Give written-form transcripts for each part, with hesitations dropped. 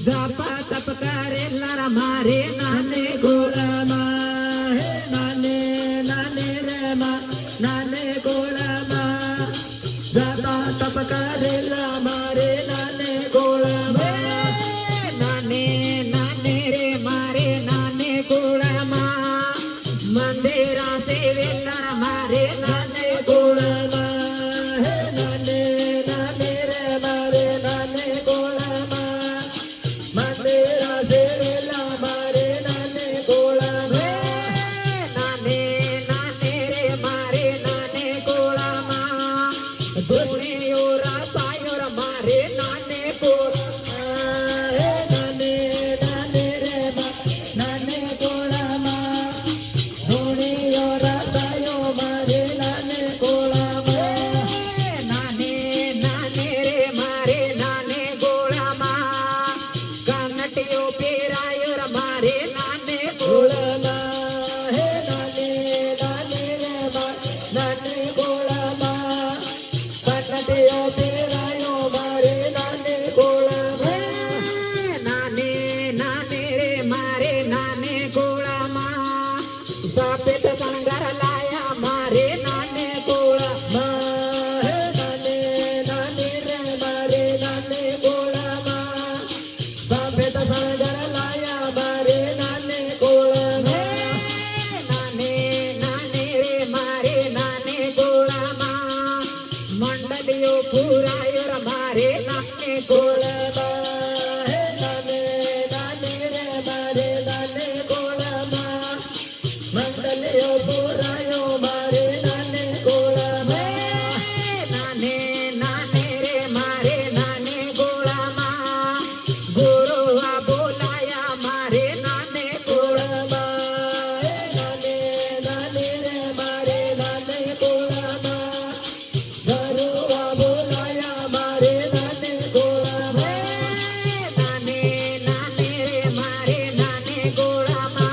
जापा तप करेला मारे नाने गोळमा हे नाने नाने रे मा नाने गोळमा जापा तप करेला मारे नाने गोळमा नाने नाने रे मारे नाने गोळमा मंदिरा सेवेला मारे नाने गोळमा हे नाने नाने रे मारे नाने गोळमा मंदिरा सेवेला मारे नाने गोळमा नाने नाने रे मारे नाने गोळमा दोन्ही ओरा पायोर मारे नाने गोळमा हे नाने नाने रे मा नाने गोळमा दोन्ही ओरा पायो मारे नाने गोळमा नाने नाने रे मारे नाने गोळमा कानटियो पेरायोर मारे नाने गोळमा हे नाने नाने रे मा नाने गोळमा कानटियो पेरायो मारे नाने गोळमा नाने नाने रे मारे नाने गोळमा सापेत संगार लाया मारे नाने गोळमा हे नाने नाने रे मारे नाने गोळमा सापेत संगार लाया मारे नाने गोळमा नाने नाने रे मारे नाने गोळमा मंडलियो पुरायोर मारे नाने गोळमा हे नाने नाने रे मारे नाने गोळमा मंडलियो पुरायो मारे नाने गोळमा नाने नाने रे मारे नाने गोळमा गुरुआ बोलाया मारे नाने गोळमा नाने नाने रे मारे नाने गोळमा गुरुआ बोलाया मारे नाने गोळमा नाने नाने रे मारे नाने गोळमा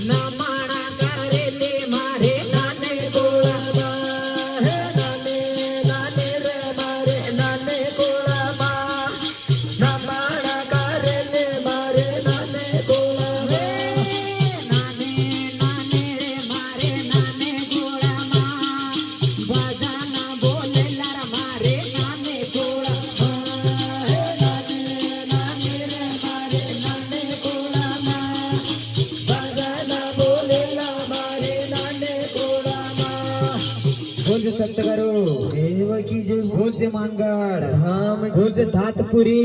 नमणा करेले मारे नाने गोळमा नाने नाने रे मारे नाने गोळमा नमणा करेले मारे नाने गोळमा नाने नाने रे मारे नाने गोळमा भजन बोलेला मारे नाने गोळमा नाने नाने रे मारे नाने गोळमा भजन बोलेला मारे नाने गोळमा बोल संत करो देव की जय बोल से मानगढ़ हम बोल से धातपुरी।